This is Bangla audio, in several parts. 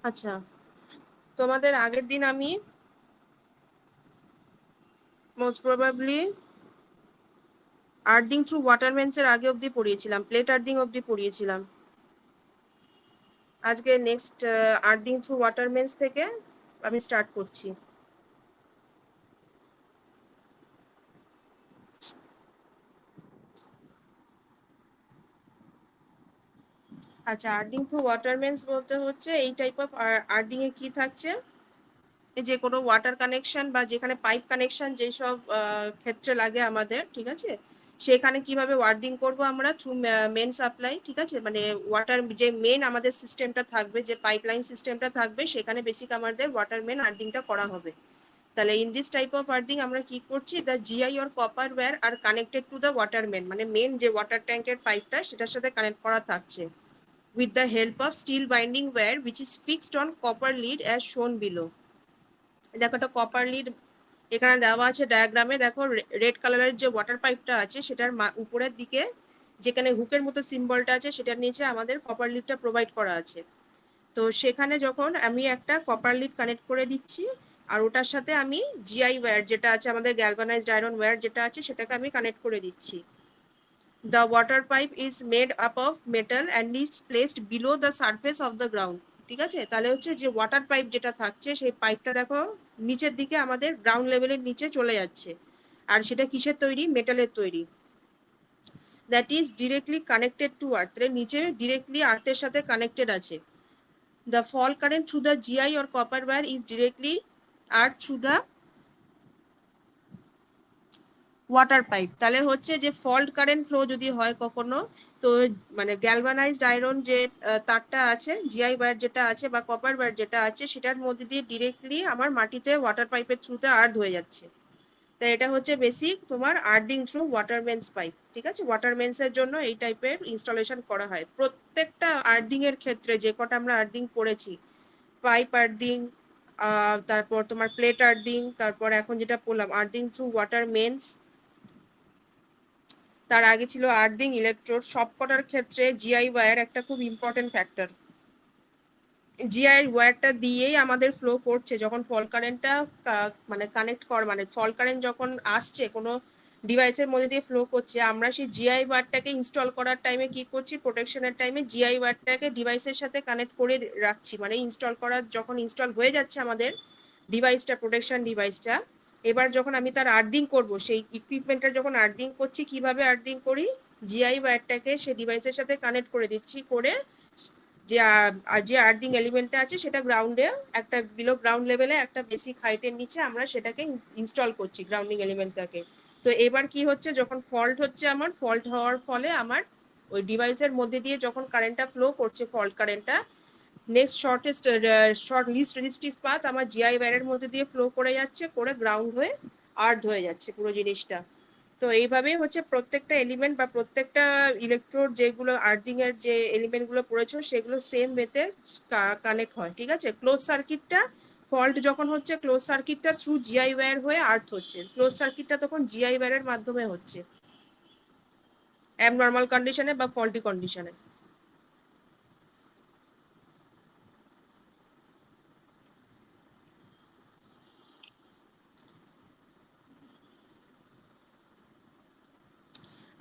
আচ্ছা, তোমাদের আগের দিন আমি most probably earthing through water মেন্সের আগে অবধি পড়িয়েছিলাম, প্লেট আর্থিং অবধি পড়িয়েছিলাম। আজকে next earthing through water mains থেকে আমি স্টার্ট করছি। আচ্ছা, আর্থিং থ্রু ওয়াটার মেন্স বলতে হচ্ছে এই টাইপ অফ আর্থিং এ কি থাকছে, যে কোনো ওয়াটার কানেকশন বা যেখানে পাইপ কানেকশন যেসব ক্ষেত্রে লাগে আমাদের, ঠিক আছে, সেখানে কিভাবে ওয়ার্ডিং করব আমরা থ্রু মেন সাপ্লাই, ঠিক আছে, মানে ওয়াটার যে মেন আমাদের সিস্টেমটা থাকবে, যে পাইপলাইন সিস্টেমটা থাকবে, সেখানে বেসিক আমাদের ওয়াটার মেন আর্থিংটা করা হবে। তাহলে in this type of earthing আমরা কি করছি, the GI or copper wire are connected to the water main, মানে মেন যে ওয়াটার ট্যাঙ্কের পাইপটা সেটার সাথে কানেক্ট করা থাকছে with the help of steel binding wire which is fixed on copper lead as shown below। দেখো একটা কপার লিড এখানে দেওয়া আছে ডায়াগ্রামে। দেখো রেড কালারের যে ওয়াটার পাইপটা আছে সেটার উপরের দিকে যেখানে হুকের মতো সিম্বলটা আছে সেটার নিচে আমাদের কপার লিডটা প্রোভাইড করা আছে। তো সেখানে যখন আমি একটা কপার লিড কানেক্ট করে দিচ্ছি আর ওটার সাথে আমি জিআই ওয়্যার যেটা আছে আমাদের গ্যালভানাইজড আয়রন ওয়্যার যেটা আছে সেটাকে আমি কানেক্ট করে দিচ্ছি। The water pipe is made up of metal and is placed below the surface of the ground। ঠিক আছে, তাহলে হচ্ছে যে ওয়াটার পাইপ যেটা থাকছে সেই পাইপটা দেখো নিচের দিকে আমাদের গ্রাউন্ড লেভেলের নিচে চলে যাচ্ছে, আর সেটা কিসের তৈরি, মেটালের তৈরি। That is directly connected to earth, নিচে ডিরেক্টলি আর্থের সাথে কানেক্টেড আছে। The fault current through the GI or copper wire is directly earth through the water pipe. তাহলে হচ্ছে যে ফল্ট কারেন্ট ফ্লো যদি হয় কখনো, তো মানে গ্যালভানাইজড আয়রন যে তারটা আছে, জিআই ওয়্যার যেটা আছে বা কপার ওয়্যার যেটা আছে, সেটার মধ্যে দিয়ে ডিরেক্টলি আমার মাটিতে ওয়াটার পাইপের থ্রুতে আর্থ হয়ে যাচ্ছে। তাই এটা হচ্ছে বেসিক তোমার earthing through water mains pipe. ঠিক আছে, ওয়াটার মেন্সের জন্য এই টাইপের ইনস্টলেশন করা হয়। প্রত্যেকটা আর্থিং এর ক্ষেত্রে যে কটা আমরা আর্থিং পড়েছি, পাইপ আর্থিং, তারপর তোমার প্লেট আর্থিং, তারপর এখন যেটা বললাম আর্থিং থ্রু ওয়াটার মেন্স, তার আগে ছিল আর্থিং ইলেকট্রোড, সবকটার ক্ষেত্রে জিআই ওয়্যার একটা খুব ইম্পর্টেন্ট ফ্যাক্টর। জিআই ওয়্যারটা দিয়েই আমাদের ফ্লো করছে যখন ফল কারেন্টটা মানে কানেক্ট কর, মানে ফল কারেন্ট যখন আসছে কোনো ডিভাইসের মধ্যে দিয়ে ফ্লো করছে, আমরা সেই জিআই ওয়্যারটাকে ইনস্টল করার টাইমে কি করছি, প্রোটেকশনের টাইমে জিআই ওয়্যারটাকে ডিভাইসের সাথে কানেক্ট করে রাখছি, মানে ইনস্টল করার যখন ইনস্টল হয়ে যাচ্ছে আমাদের ডিভাইসটা, প্রোটেকশন ডিভাইসটা, এবার যখন আমি তার আর্থিং করব, সেই ইকুইপমেন্টটা যখন আর্থিং করছি, কিভাবে আর্থিং করি, জিআই ওয়্যারটাকে সেই ডিভাইসের সাথে কানেক্ট করে দিচ্ছি, করে যে যে আর্থিং এলিমেন্টটা আছে সেটা গ্রাউন্ডে একটা বিলো গ্রাউন্ড লেভেলে একটা বেসিক হাইটের নিচে আমরা সেটাকে ইনস্টল করছি গ্রাউন্ডিং এলিমেন্টটাকে। তো এবার কি হচ্ছে, যখন ফল্ট হচ্ছে, আমার ফল্ট হওয়ার ফলে আমার ওই ডিভাইসের মধ্যে দিয়ে যখন কারেন্টটা ফ্লো করছে, ফল্ট কারেন্টটা next short least resistive path আমার জিআই ওয়্যারের মধ্যে দিয়ে ফ্লো করে যাচ্ছে, করে গ্রাউন্ড হয়ে আর্থ হয়ে যাচ্ছে পুরো জিনিসটা। তো এইভাবেই হচ্ছে প্রত্যেকটা এলিমেন্ট বা প্রত্যেকটা ইলেকট্রোড যেগুলো আর্থিং এর যে এলিমেন্ট গুলো পড়েছো সেগুলো সেম ওয়েতে কানেক্ট হয়। ঠিক আছে, ক্লোজ সার্কিটটা ফল্ট যখন হচ্ছে, ক্লোজ সার্কিটটা থ্রু জিআই ওয়্যার হয়ে আর্থ হচ্ছে, ক্লোজ সার্কিটটা তখন জিআই ওয়্যারের মাধ্যমে হচ্ছে অ্যাবনর্মাল কন্ডিশনে বা ফল্টি কন্ডিশনে।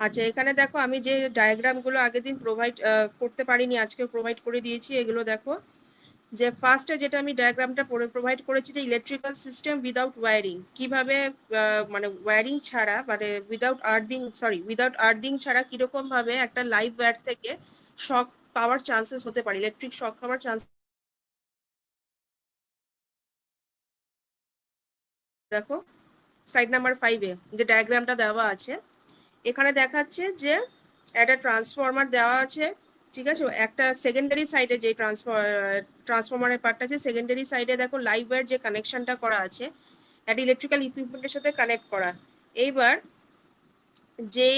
আচ্ছা, এখানে দেখো আমি যে ডায়াগ্রাম গুলো আগের দিন প্রোভাইড করতে পারিনি, আজকে প্রোভাইড করে দিয়েছি। এগুলো দেখো, যে ফার্স্টে যেটা আমি ডায়াগ্রামটা প্রোভাইড করেছি, যে ইলেকট্রিক্যাল সিস্টেম উইদাউট ওয়্যারিং, কিভাবে মানে ওয়্যারিং ছাড়া, মানে উইদাউট আর্থিং ছাড়া কিরকম ভাবে একটা লাইভ ওয়্যার থেকে শক পাওয়ার চান্সেস হতে পারে, ইলেকট্রিক শক পাওয়ার চান্স। দেখো স্লাইড নাম্বার 5-এ যে ডায়াগ্রামটা দেওয়া আছে, এখানে দেখাচ্ছে যে একটা ট্রান্সফরমার দেওয়া আছে। ঠিক আছে, একটা সেকেন্ডারি সাইডে যে ট্রান্সফরমারের পার্টটা আছে, সেকেন্ডারি সাইডে দেখো লাইভ ওয়্যার যে কানেকশনটা করা আছে একটা ইলেকট্রিক্যাল ইকুইপমেন্টের সাথে কানেক্ট করা। এইবার যে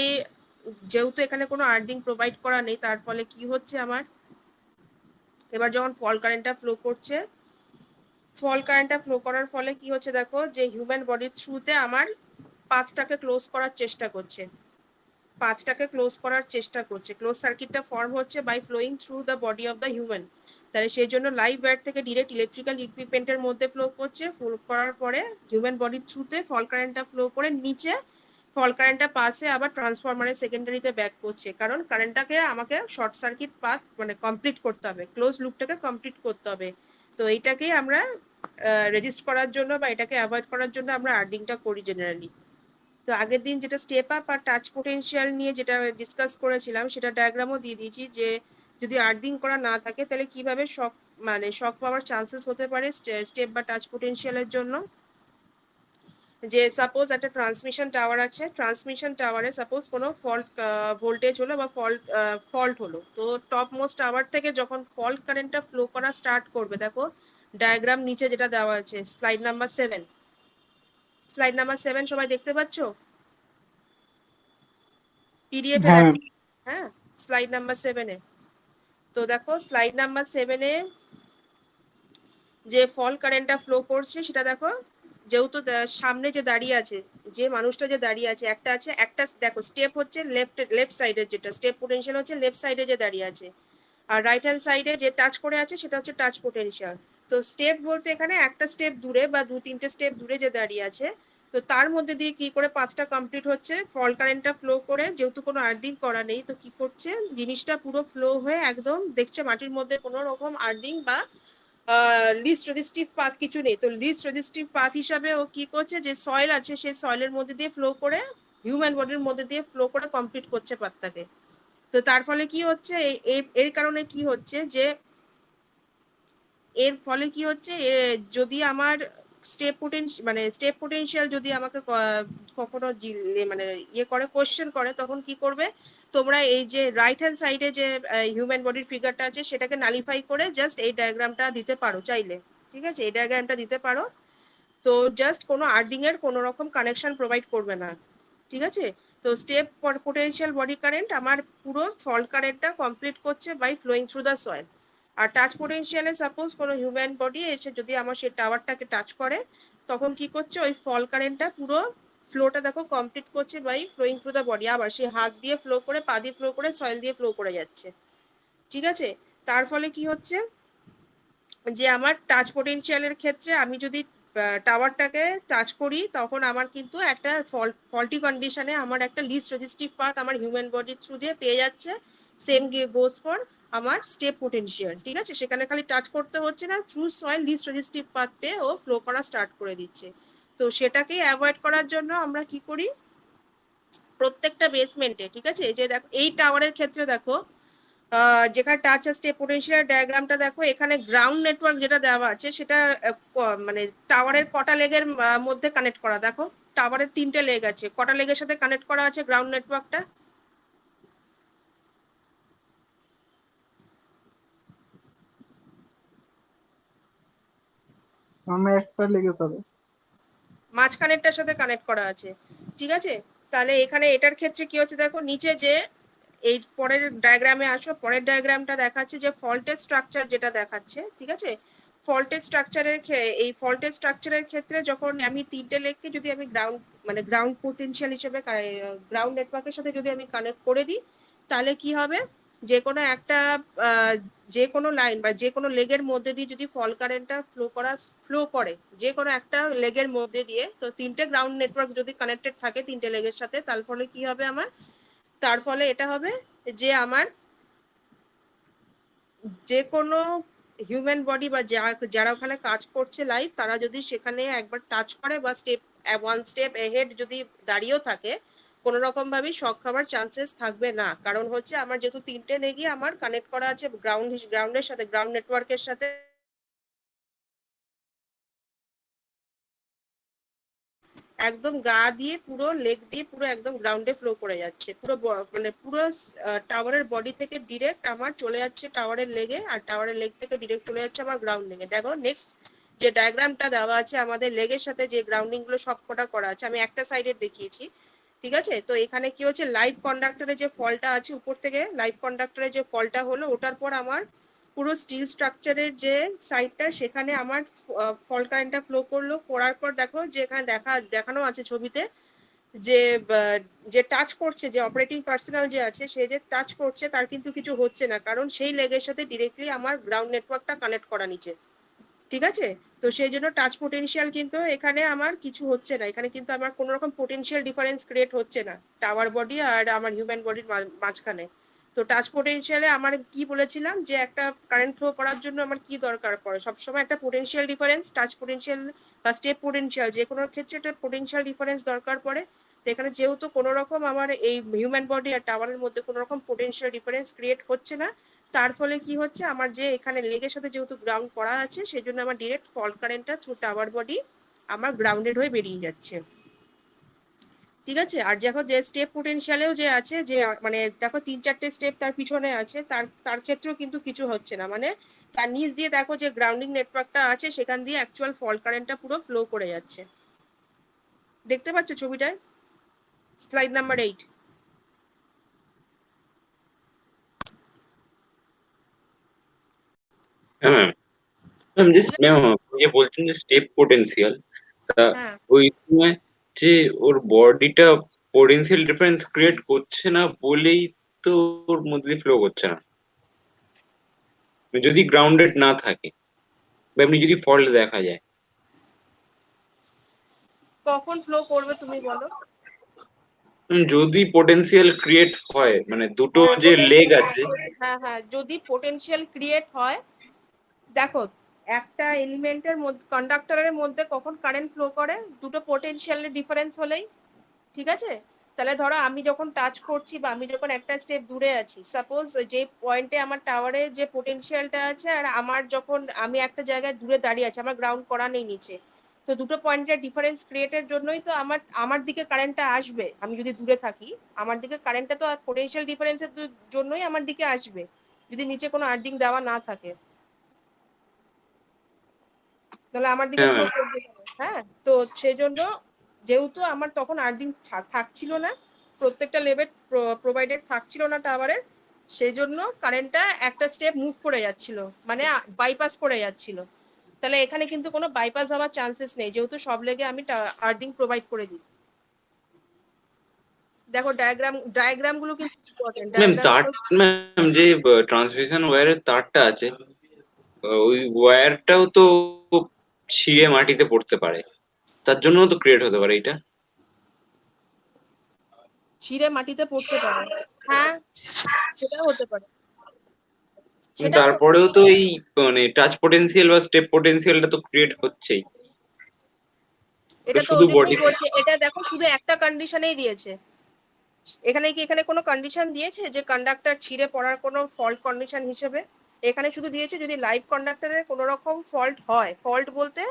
যেহেতু এখানে কোনো আর্থিং প্রোভাইড করা নেই, তার ফলে কি হচ্ছে আমার, এবার যখন ফল কারেন্টটা ফ্লো করছে, ফল কারেন্টটা ফ্লো করার ফলে কি হচ্ছে, দেখো যে হিউম্যান বডির থ্রুতে আমার পাথটাকে ক্লোজ করার চেষ্টা করছে, ক্লোজ করার চেষ্টা করছে, ক্লোজ সার্কিটটা ফর্ম হচ্ছে by flowing through the body of the human. তাহলে সেই জন্য লাইভ ওয়্যার থেকে ডিরেক্ট ইলেকট্রিক্যাল ইকুইপমেন্টের মধ্যে ফ্লো করছে, ফ্লো করার পরে হিউম্যান বডির থ্রুতে ফল কারেন্টটা ফ্লো করে নিচে ফল কারেন্টটা পাসে আবার ট্রান্সফরমারের সেকেন্ডারিতে ব্যাক করছে, কারণ কারেন্টটাকে আমাকে শর্ট সার্কিট পাথ মানে কমপ্লিট করতে হবে, ক্লোজ লুপটাকে কমপ্লিট করতে হবে। তো এইটাকেই আমরা রেজিস্ট করার জন্য বা এটাকে অ্যাভয়েড করার জন্য আমরা আর্দিংটা করি জেনারেলি। তো আগের দিন যেটা স্টেপ আপ আর টাচ পোটেনশিয়াল নিয়ে যেটা ডিসকাস করেছিলাম সেটা ডায়াগ্রামও দিয়ে দিয়েছি, যে যদি আর্দিং করা না থাকে তাহলে কিভাবে শক মানে শক পাওয়ার চান্সেস হতে পারে স্টেপ বা টাচ পোটেনশিয়ালের জন্য। যে সাপোজ একটা ট্রান্সমিশন টাওয়ার আছে, ট্রান্সমিশন টাওয়ারে সাপোজ কোনো ফল্ট ভোল্টেজ হলো বা ফল্ট হলো, তো টপ মোস্ট টাওয়ার থেকে যখন ফল্ট কারেন্টটা ফ্লো করা স্টার্ট করবে, দেখো ডায়াগ্রাম নিচে যেটা দেওয়া আছে স্লাইড নাম্বার 7, স্লাইড নাম্বার 7 সবাই দেখতে পাচ্ছো পিডিএফ এ? হ্যাঁ হ্যাঁ, স্লাইড নাম্বার 7 এ। তো দেখো স্লাইড নাম্বার 7 এ যে ফল কারেন্টটা ফ্লো করছে সেটা দেখো, যেহেতু সামনে যে দাঁড়িয়ে আছে, যে মানুষটা যে দাঁড়িয়ে আছে, একটা দেখো স্টেপ হচ্ছে লেফট সাইডে, যেটা স্টেপ পোটেনশিয়াল হচ্ছে লেফট সাইডে যে দাঁড়িয়ে আছে, আর রাইট হ্যান্ড সাইডে যে টাচ করে আছে সেটা হচ্ছে টাচ পোটেনশিয়াল। তো স্টেপ বলতে এখানে একটা স্টেপ দূরে বা 2-3টে স্টেপ দূরে যে দাঁড়িয়ে আছে, তো তার মধ্যে দিয়ে কি করে পাথটা কমপ্লিট হচ্ছে, ফল কারেন্টটা ফ্লো করে, যেহেতু কোনো আর্দিং করা নেই তো কি করছে জিনিসটা পুরো ফ্লো হয়ে একদম দেখছে মাটির মধ্যে কোনো রকম আর্দিং বা লিস্ট রেজিস্টিভ পাথ কিছু নেই। তো লিস্ট রেজিস্টিভ পাথ হিসাবে ও কি করছে, যে সয়েল আছে সেই সয়েলের মধ্যে দিয়ে ফ্লো করে হিউম্যান বডির মধ্যে দিয়ে ফ্লো করে কমপ্লিট করছে পাথটাকে। তো তার ফলে কি হচ্ছে, এর কারণে কি হচ্ছে যে এর ফলে কি হচ্ছে, যদি আমার স্টেপ পোটেনশিয়াল যদি আমাকে কখনো মানে ইয়ে করে কোশ্চেন করে, তখন কি করবে তোমরা, এই যে রাইট হ্যান্ড সাইডে যে হিউম্যান বডির ফিগারটা আছে সেটাকে নালিফাই করে জাস্ট এই ডায়াগ্রামটা দিতে পারো চাইলে, ঠিক আছে, এই ডায়াগ্রামটা দিতে পারো। তো জাস্ট কোনো আর্দিং এর কোনো রকম কানেকশন প্রোভাইড করবে না, ঠিক আছে। তো স্টেপ পোটেনশিয়াল বডি কারেন্ট আমার পুরো ফল্ট কারেন্টটা কমপ্লিট করছে by flowing through the soil. আর টাচ পোটেনশিয়ালে সাপোজ কোনো হিউম্যান বডি এসে যদি আমার সেই টাওয়ারটাকে টাচ করে, তখন কি করছে ওই ফল কারেন্টটা পুরো ফ্লোটা দেখো কমপ্লিট করছে by flowing through the body, আবার সে হাত দিয়ে ফ্লো করে, পা দিয়ে ফ্লো করে, সয়েল দিয়ে ফ্লো করে যাচ্ছে, ঠিক আছে। তার ফলে কি হচ্ছে, যে আমার টাচ পোটেনশিয়ালের ক্ষেত্রে আমি যদি টাওয়ারটাকে টাচ করি, তখন আমার কিন্তু একটা ফল্টি কন্ডিশনে আমার একটা লিস্ট রেজিস্টিভ পাথ আমার হিউম্যান বডির থ্রু দিয়ে পেয়ে যাচ্ছে। সেম গোজ ফর আমার স্টেপ পোটেনশিয়াল, ঠিক আছে, সেখানে খালি টাচ করতে হচ্ছে না, through soil least resistive path পেয়ে ও ফ্লো করা স্টার্ট করে দিচ্ছে। তো সেটাকে অ্যাভয়েড করার জন্য আমরা কি করি, প্রত্যেকটা বেসমেন্টে, ঠিক আছে, যে দেখো এই টাওয়ারের ক্ষেত্রে দেখো যেখানে টাচ স্টেপ পোটেনশিয়াল ডায়াগ্রামটা দেখো, এখানে গ্রাউন্ড নেটওয়ার্ক যেটা দেওয়া আছে সেটা মানে টাওয়ারের কটা লেগের মধ্যে কানেক্ট করা, দেখো টাওয়ারের 3টে লেগ আছে, কটা লেগের সাথে কানেক্ট করা আছে গ্রাউন্ড নেটওয়ার্কটা? আমি একটা লেগেছে হবে। মাঝখানেরটার সাথে কানেক্ট করা আছে, ঠিক আছে। তাহলে এখানে এটার ক্ষেত্রে কি হচ্ছে, দেখো নিচে যে এই পরের ডায়াগ্রামে আসো, পরের ডায়াগ্রামটা দেখাচ্ছে যে ফল্টেড স্ট্রাকচার যেটা দেখাচ্ছে, ঠিক আছে। ফল্টেড স্ট্রাকচারের ক্ষেত্রে যখন আমি 3টে লেগকে যদি আমি গ্রাউন্ড পোটেনশিয়াল হিসেবে গ্রাউন্ড নেটওয়ার্কের সাথে যদি আমি কানেক্ট করে দিই, তাহলে কি হবে, যে কোনো একটা যে কোনো লাইন বা যে কোনো লেগের মধ্যে দিয়ে যদি ফল কারেন্টটা ফ্লো করে যে কোনো একটা লেগের মধ্যে দিয়ে, তো 3টে গ্রাউন্ড নেটওয়ার্ক যদি কানেক্টেড থাকে 3টে লেগের সাথে, তার ফলে কি হবে আমার, তার ফলে এটা হবে যে আমার যে কোনো হিউম্যান বডি বা যারা ওখানে কাজ করছে লাইভ, তারা যদি সেখানে একবার টাচ করে বা ওয়ান স্টেপ এহেড যদি দাঁড়িয়েও থাকে, কোনো রকম ভাবে শক খাওয়ার চান্সেস থাকবে না, কারণ হচ্ছে আমার যেহেতু 3টে লেগই আমার কানেক্ট করা আছে গ্রাউন্ডের সাথে, গ্রাউন্ড নেটওয়ার্কের সাথে, একদম গা দিয়ে পুরো লেগ দিয়ে পুরো একদম গ্রাউন্ডে ফ্লো করে যাচ্ছে, পুরো মানে পুরো টাওয়ারের বডি থেকে ডিরেক্ট আমার চলে যাচ্ছে টাওয়ারের লেগে, আর টাওয়ারের লেগ থেকে ডিরেক্ট চলে যাচ্ছে আমার গ্রাউন্ড লেগে। দেখো নেক্সট যে ডায়াগ্রামটা দেওয়া আছে আমাদের লেগের সাথে যে গ্রাউন্ডিং গুলো সবকটা করা আছে, আমি একটা সাইডে দেখিয়েছি, ঠিক আছে। তো এখানে কি হচ্ছে, লাইভ কন্ডাক্টরের যে ফলটা আছে উপর থেকে, লাইভ কন্ডাক্টরের যে ফলটা হলো ওটার পর আমার পুরো স্টিল স্ট্রাকচারের যে সাইডটা সেখানে আমার ফল কারেন্টটা ফ্লো করলো, করার পর দেখো যে এখানে দেখানো আছে ছবিতে, যে যে টাচ করছে, যে অপারেটিং পার্সোনাল যে আছে, সে যে টাচ করছে তার কিন্তু কিছু হচ্ছে না, কারণ সেই লেগের সাথে ডিরেক্টলি আমার গ্রাউন্ড নেটওয়ার্কটা কানেক্ট করা নিচে। ঠিক আছে, তো সেই জন্য টাচ পোটেনশিয়াল কিন্তু এখানে আমার কিছু হচ্ছে না, এখানে কিন্তু আমার কোনো রকম পোটেনশিয়াল ডিফারেন্স ক্রিয়েট হচ্ছে না টাওয়ার বডি আর আমার হিউম্যান বডির মাঝখানে। তো টাচ পোটেনশিয়ালে আমার কি বলেছিলাম, যে একটা কারেন্ট ফ্লো করার জন্য আমার কি দরকার পড়ে, সবসময় একটা পোটেনশিয়াল ডিফারেন্স, টাচ পোটেনশিয়াল বা স্টেপ পোটেনশিয়াল যে কোনো ক্ষেত্রে একটা পোটেনশিয়াল ডিফারেন্স দরকার পড়ে। তো এখানে যেহেতু কোনো রকম আমার এই হিউম্যান বডি আর টাওয়ারের মধ্যে কোনো রকম পোটেনশিয়াল ডিফারেন্স ক্রিয়েট হচ্ছে না, তার ফলে কি হচ্ছে, আমার যে এখানে লেগের সাথে যেহেতু গ্রাউন্ড করা আছে, সেই জন্য আমার ডিরেক্ট ফল্ট কারেন্টটা থ্রু টাওয়ার বডি আমার গ্রাউন্ডেড হয়ে বেরিয়ে যাচ্ছে। ঠিক আছে, আর দেখো যে স্টেপ পোটেনশিয়ালেও যে আছে, যে মানে দেখো 3-4টে স্টেপ তার পিছনে আছে, তার তার ক্ষেত্রেও কিন্তু কিছু হচ্ছে না, মানে তার নিচ দিয়ে দেখো যে গ্রাউন্ডিং নেটওয়ার্কটা আছে, সেখান দিয়ে অ্যাকচুয়াল ফল্ট কারেন্টটা পুরো ফ্লো করে যাচ্ছে। দেখতে পাচ্ছ ছবিটায়, স্লাইড নাম্বার 8। হ্যাঁ ম্যাম। ম্যাম জাস্ট ম্যাম, যে বলছেন যে স্টেপ পোটেনশিয়াল, তা হ্যাঁ, ওই সময় যে ওর বডিটা পোটেনশিয়াল ডিফারেন্স ক্রিয়েট করছে না বলেই তো ওর মধ্যে ফ্লো করছে না। যদি গ্রাউন্ডেড না থাকে বা এমনি যদি ফল্ট দেখা যায়, কখন ফ্লো করবে তুমি বলো? যদি পোটেনশিয়াল ক্রিয়েট হয়, মানে দুটো হ্যাঁ যে লেগ হ্যাঁ আছে। হ্যাঁ হ্যাঁ, যদি পোটেনশিয়াল ক্রিয়েট হয়, দেখো একটা এলিমেন্টের মধ্যে, কন্ডাক্টরের মধ্যে কখন কারেন্ট ফ্লো করে, দুটো পোটেনশিয়ালের ডিফারেন্স হলেই। ঠিক আছে, তাহলে ধরো আমি যখন টাচ করছি বা আমি যখন একটা স্টেপ দূরে আছি, সাপোজ যে পয়েন্টে আমার টাওয়ারে যে পোটেনশিয়ালটা আছে, আর আমার যখন আমি একটা জায়গায় দূরে দাঁড়িয়ে আছি, আমার গ্রাউন্ড করা নেই নিচে, তো দুটো পয়েন্টের ডিফারেন্স ক্রিয়েটের জন্যই তো আমার আমার দিকে কারেন্টটা আসবে। আমি যদি দূরে থাকি, আমার দিকে কারেন্টটা তো পোটেনশিয়াল ডিফারেন্সের জন্যই আমার দিকে আসবে, যদি নিচে কোনো আর্থিং দেওয়া না থাকে, তাহলে আমার দিকে হ্যাঁ ফ্লো ম্যাম। করবে কেন? হ্যাঁ, তো সেই জন্য যেহেতু আমার তখন আর্থিং থাকছিল না, প্রত্যেকটা লেভেল প্রোভাইডেড থাকছিল না টাওয়ারের, সেই জন্য কারেন্টটা একটা স্টেপ মুভ করে যাচ্ছিল, মানে বাইপাস করে যাচ্ছিল। তাহলে এখানে কিন্তু কোনো বাইপাস হওয়ার চান্সেস নেই, যেহেতু সব লেগে আমি আর্থিং প্রোভাইড করে দিই। দেখো ডায়াগ্রাম গুলো কিন্তু ইম্পর্টেন্ট ম্যাম ডায়াগ্রাম। তার ম্যাম যে ট্রান্সমিশন ওয়্যারের তারটা আছে, ওই ওয়্যারটাও তো ছিঁড়ে মাটিতে পড়তে পারে, তার জন্য তো ক্রিয়েট হতে পারে এটা। ছিঁড়ে মাটিতে পড়তে পারে, হ্যাঁ সেটাও হতে পারে, সেটা তো। তারপরেও তো এই মানে টাচ পোটেনশিয়াল বা স্টেপ পোটেনশিয়ালটা তো ক্রিয়েট হচ্ছেই। ওটা এটা তো শুধু ওই জন্যই বডিতে। বলছে, এটা দেখো শুধু একটা কন্ডিশনেই দিয়েছে, এখানে কোনো কন্ডিশন দিয়েছে যে কন্ডাক্টর ছিঁড়ে পড়ার কোনো ফল্ট কন্ডিশন হিসেবে? এখানে শুধু দিয়েছে যদি লাইভ কন্ডাক্টরের কোনো রকম ফল্ট হয়, ফল্ট বলতে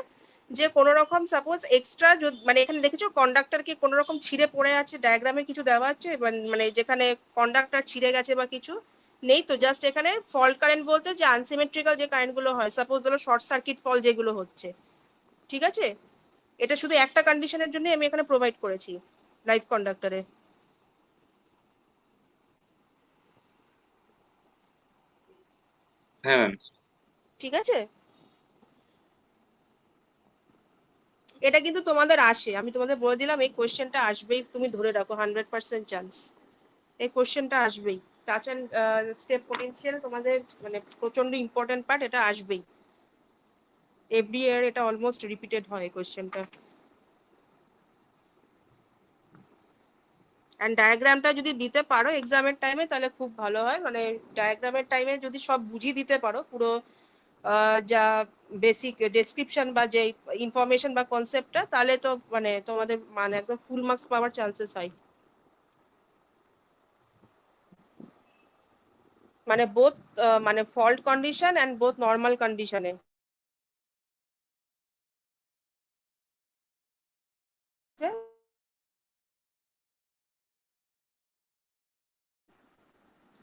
যে কোনো রকম সাপোজ এক্সট্রা, মানে এখানে দেখেছো কন্ডাক্টর কি কোনো রকম ছিঁড়ে পড়ে আছে, ডায়াগ্রামে কিছু দেওয়া আছে মানে যেখানে কন্ডাক্টর ছিঁড়ে গেছে বা কিছু নেই, তো জাস্ট এখানে ফল্ট কারেন্ট বলতে যে আনসিমেট্রিক্যাল যে কারেন্ট গুলো হয়, সাপোজ ধরো শর্ট সার্কিট ফল যেগুলো হচ্ছে। ঠিক আছে, এটা শুধু একটা কন্ডিশনের জন্য আমি এখানে প্রোভাইড করেছি লাইভ কন্ডাক্টরে। হ্যাঁ ম্যাম। ঠিক আছে, এটা কিন্তু তোমাদের আসে, আমি তোমাদের বলে দিলাম এই কোয়েশ্চেনটা আসবেই, তুমি ধরে রাখো 100% চান্স এই কোয়েশ্চেনটা আসবেই। টাচ অ্যান্ড স্টেপ পোটেনশিয়াল তোমাদের মানে প্রচন্ড ইম্পর্টেন্ট পার্ট, এটা আসবেই, এভরি ইয়ার এটা অলমোস্ট রিপিটেড হয় কোয়েশ্চেনটা। অ্যান্ড ডায়াগ্রামটা যদি দিতে পারো এক্সামের টাইমে তাহলে খুব ভালো হয়, মানে ডায়াগ্রামের টাইমে যদি সব বুঝিয়ে দিতে পারো পুরো যা বেসিক ডেসক্রিপশন বা যে ইনফরমেশন বা কনসেপ্টটা, তাহলে তো মানে তোমাদের মানে একদম ফুল মার্কস পাওয়ার চান্সেস হয়, মানে বোথ মানে fault condition and both normal কন্ডিশনে।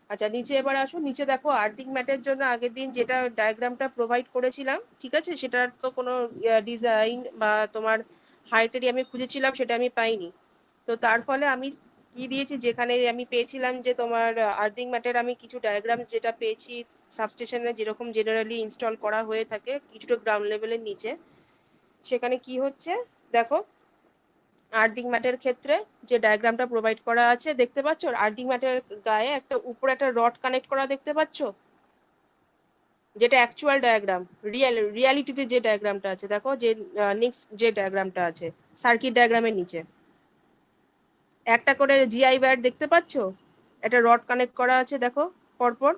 আচ্ছা নিচে এবার আসো, নিচে দেখো আর্থিং ম্যাটের জন্য আগের দিন যেটা ডায়াগ্রামটা প্রোভাইড করেছিলাম, ঠিক আছে, সেটার তো কোনো ডিজাইন বা তোমার হাইটেরই আমি খুঁজেছিলাম, সেটা আমি পাইনি। তো তার ফলে আমি কি দিয়েছি, যেখানে আমি পেয়েছিলাম যে তোমার আর্থিং ম্যাটের আমি কিছু ডায়াগ্রাম যেটা পেয়েছি সাবস্টেশনে যেরকম জেনারেলি ইনস্টল করা হয়ে থাকে কিছুটা গ্রাউন্ড লেভেলের নিচে, সেখানে কি হচ্ছে দেখো, আর্থিং ম্যাটের ক্ষেত্রে যে ডায়াগ্রামটা প্রোভাইড করা আছে দেখতে পাচ্ছ, আর্থিং ম্যাটের গায়ে একটা উপরে একটা রড কানেক্ট করা দেখতে পাচ্ছ, যেটা অ্যাকচুয়াল ডায়াগ্রাম। রিয়ালিটিতে যে ডায়াগ্রামটা আছে দেখো, যে নেক্সট যে ডায়াগ্রামটা আছে সার্কিট ডায়াগ্রামের নিচে একটা করে জিআই ওয়্যার দেখতে পাচ্ছ, একটা রড কানেক্ট করা আছে দেখো পরপর।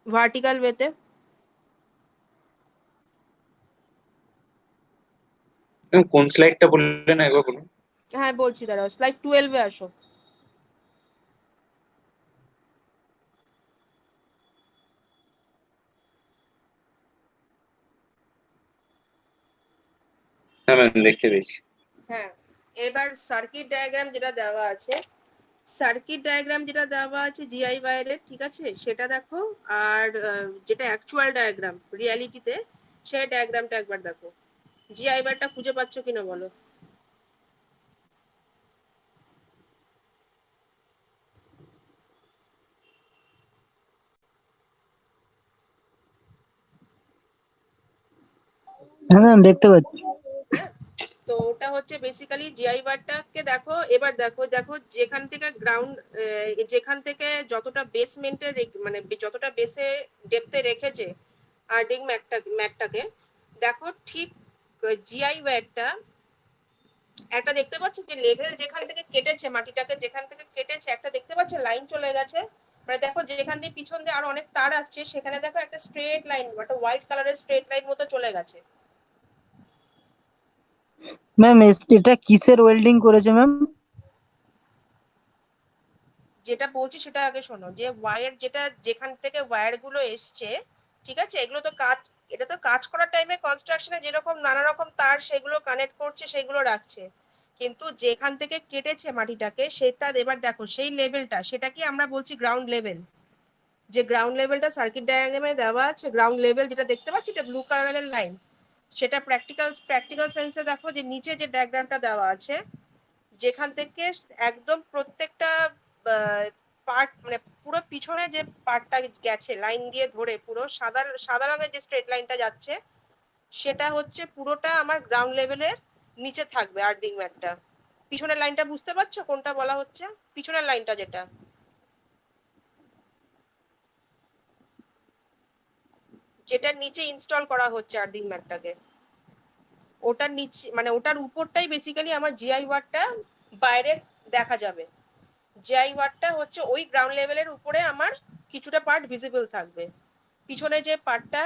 ভার্টিক্যাল ওয়েতে। কোন স্লাইডটা বললে না একবার বলুন। হ্যাঁ বলছি, দাঁড়াও, স্লাইড 12-এ আসো। হ্যাঁ ম্যাম, দেখতে পেয়েছি। হ্যাঁ, এবার সার্কিট ডায়াগ্রাম যেটা দেওয়া আছে, সার্কিট ডায়াগ্রাম যেটা দেওয়া আছে জিআই ওয়্যারের, ঠিক আছে, সেটা দেখো। আর যেটা অ্যাকচুয়াল ডায়াগ্রাম রিয়ালিটিতে, সেই ডায়াগ্রামটা একবার দেখো। জিআই ওয়্যারটা খুঁজে পাচ্ছ কিনা বলো। হ্যাঁ ম্যাম, দেখতে পাচ্ছি। হ্যাঁ, তো ওটা হচ্ছে বেসিক্যালি জিআই বারটাকে দেখো। এবার দেখো, দেখো যেখান থেকে গ্রাউন্ড, যেখান থেকে যতটা বেসমেন্টে মানে যতটা বেসে ডেপথে রেখেছে আর্ডিং ম্যাটটাকে, দেখো ঠিক জিআই ওয়্যারটা একটা দেখতে পাচ্ছ যে লেভেল যেখান থেকে কেটেছে, মাটিটাকে যেখান থেকে কেটেছে একটা দেখতে পাচ্ছ লাইন চলে গেছে। মানে দেখো যেখান দিয়ে পিছন দিয়ে আরো অনেক তার আসছে, সেখানে দেখো একটা স্ট্রেট লাইন, একটা হোয়াইট কালারের স্ট্রেট লাইন মতো চলে গেছে। ম্যাম, এটা কিসের ওয়েল্ডিং করেছে ম্যাম? যেটা বলছি সেটা আগে শোনো, যে ওয়্যার যেটা যেখান থেকে ওয়্যার গুলো এসছে, ঠিক আছে, এগুলো তো কাজ, এটা তো কাজ করার টাইমে কনস্ট্রাকশনে যেরকম নানা রকম তার সেগুলো কানেক্ট করছে, সেগুলো রাখছে, কিন্তু যেখান থেকে কেটেছে মাটিটাকে সেটা এবার দেখো সেই লেভেলটা, সেটা কি আমরা বলছি গ্রাউন্ড লেভেল। যে গ্রাউন্ড লেভেলটা সার্কিট ডায়াগ্রামে দেওয়া আছে, গ্রাউন্ড লেভেল যেটা দেখতে পাচ্ছি, এটা ব্লু কালারের লাইন, সেটা প্র্যাকটিক্যাল সেন্সে দেখো যে নিচে যে ডায়াগ্রামটা দেওয়া আছে, যেখান থেকে একদম প্রত্যেকটা পার্ট, মানে পুরো পিছনে যে পার্টটা গেছে লাইন দিয়ে ধরে, পুরো সাদা সাদা রঙের যে স্ট্রেট লাইনটা যাচ্ছে, সেটা হচ্ছে পুরোটা আমার গ্রাউন্ড লেভেলের নিচে থাকবে আর্থিং ম্যাটটা। পিছনের লাইনটা বুঝতে পারছো কোনটা বলা হচ্ছে? পিছনের লাইনটা যেটা, যেটার নিচে ইনস্টল করা হচ্ছে আর্থিং ম্যাটটাকে, ওটার নিচে মানে ওটার উপরটাই বেসিক্যালি আমার জিআই ওয়ার্ডটা বাইরে দেখা যাবে। জিআই ওয়ার্ডটা হচ্ছে ওই গ্রাউন্ড লেভেলের উপরে আমার কিছুটা পার্ট ভিজিবল থাকবে। পিছনে যে পার্টটা,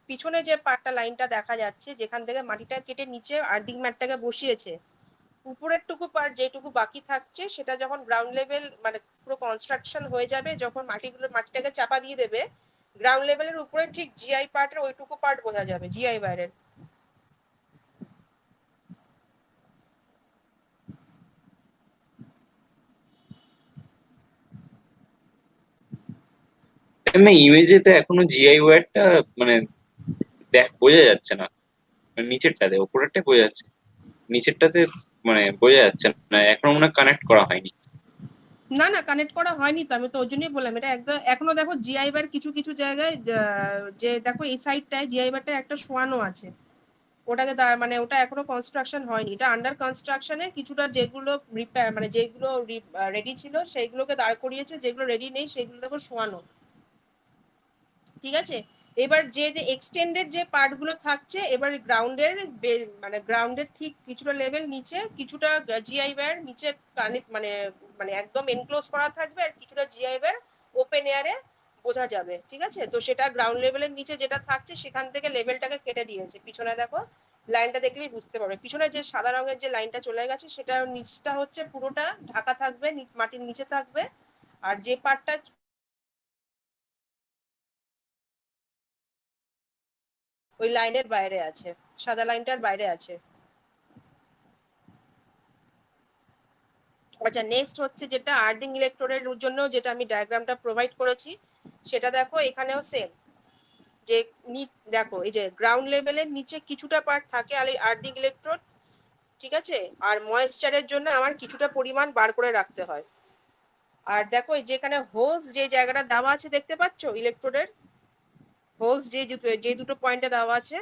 পিছনে যে পার্টটা লাইনটা দেখা যাচ্ছে যেখান থেকে মাটিটা কেটে নিচে আর্থিং ম্যাটটাকে বসিয়েছে, উপরের টুকু পার্ট যেটুকু বাকি থাকছে সেটা যখন গ্রাউন্ড লেভেল মানে পুরো কনস্ট্রাকশন হয়ে যাবে, যখন মাটিটাকে চাপা দিয়ে দেবে, গ্রাউন্ড লেভেলের উপরে ঠিক জিআই পার্টের ওইটুকু পার্ট বোঝা যাবে, জিআই ওয়্যারের। এমনি ইমেজেতে এখনো জিআই ওয়্যারটা মানে বোঝা যাচ্ছে না। মানে নিচেরটাতে, ওপরেরটা বোঝা যাচ্ছে, নিচেরটাতে মানে বোঝা যাচ্ছে না, এখনো মনে হয় কানেক্ট করা হয়নি। না না, কানেক্ট করা হয়নি তো, আমি তো ওই জন্যই বললাম এটা একদম এখনো দেখো জিআই বার কিছু কিছু জায়গায়, যে দেখো এই সাইডটায় জিআই বারটা একটা শোয়ানো আছে, ওটাকে মানে ওটা এখনো কনস্ট্রাকশন হয়নি, এটা আন্ডার কনস্ট্রাকশনে। কিছুটা যেগুলো রিপেয়ার মানে যেগুলো রেডি ছিল সেইগুলোকে দাঁড় করিয়েছে, যেগুলো রেডি নেই সেগুলো দেখো শোয়ানো, ঠিক আছে। এবার যে যে এক্সটেন্ডেড যে পার্ট গুলো থাকছে, এবার গ্রাউন্ডের মানে গ্রাউন্ডের ঠিক কিছুটা লেভেল নিচে কিছুটা জিআই ওয়্যার নিচে কানেক্ট মানে মানে একদম এনক্লোজ করা থাকবে, আর কিছুটা জিআই ওয়্যার ওপেন এয়ারে বোঝা যাবে, ঠিক আছে। তো সেটা গ্রাউন্ড লেভেলের নিচে যেটা থাকছে সেখান থেকে লেভেলটাকে কেটে দিয়েছে। পিছনে দেখো লাইনটা দেখলেই বুঝতে পারবে, পিছনে যে সাদা রঙের যে লাইনটা চলে গেছে সেটা নিচটা হচ্ছে পুরোটা ঢাকা থাকবে, মাটির নিচে থাকবে, আর যে পার্টটা ওই লাইনের বাইরে আছে, সাদা লাইনটার বাইরে আছে। আচ্ছা, নেক্সট হচ্ছে যেটা আর্থিং ইলেকট্রোডের জন্য যেটা আমি ডায়াগ্রামটা প্রোভাইড করেছি, সেটা দেখো এখানেও সেম। যে দেখো এই যে গ্রাউন্ড লেভেলের নিচে কিছুটা পার্ট থাকে আর্থিং ইলেকট্রোড, ঠিক আছে, আর ময়েশ্চারের জন্য আমার কিছুটা পরিমাণ বার করে রাখতে হয়। আর দেখো যেখানে হোলস যে জায়গাটা দেওয়া আছে দেখতে পাচ্ছ ইলেকট্রোডের, হোলস যে দুটো পয়েন্টে দেওয়া আছে,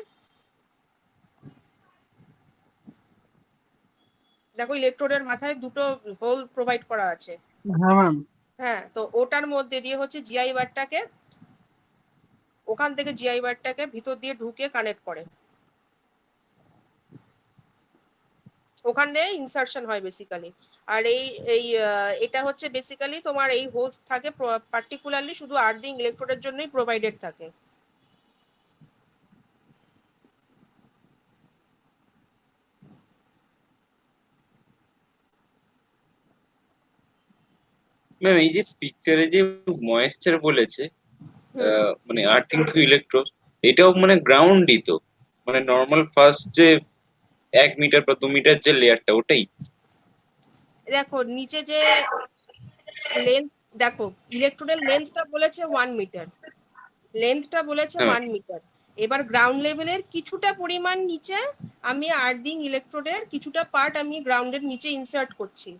দেখো ইলেকট্রোডের মাথায় দুটো হোল প্রোভাইড করা আছে। হ্যাঁ ম্যাম। হ্যাঁ, তো ওটার মধ্যে দিয়ে হচ্ছে জিআই ওয়্যারটাকে, ওখান থেকে জিআই ওয়্যারটাকে ভিতর দিয়ে ঢুকিয়ে কানেক্ট করে, ওখানে ইনসার্শন হয় বেসিক্যালি। আর এই এই এটা হচ্ছে বেসিক্যালি তোমার এই হোলস থাকে পার্টিকুলারলি শুধু আর্থিং ইলেকট্রোডের জন্যই প্রোভাইডেড থাকে। ম্যাম এই যে পিকচারে যে ময়েশ্চার বলেছে, হুম। মানে আর্থিং থ্রু ইলেকট্রোড, এটাও মানে গ্রাউন্ডই তো, মানে নর্মাল ফার্স্ট যে 1 মিটার বা 2 মিটার যে লেয়ারটা ওটাই। দেখো নিচে যে লেন্থ, দেখো ইলেকট্রোডের লেন্থটা বলেছে 1 মিটার, লেন্থটা বলেছে হ্যাঁ 1 মিটার। এবার গ্রাউন্ড লেভেলের কিছুটা পরিমাণ নিচে আমি আর্থিং ইলেকট্রোডের কিছুটা পার্ট আমি গ্রাউন্ডের নিচে ইনসার্ট করছি,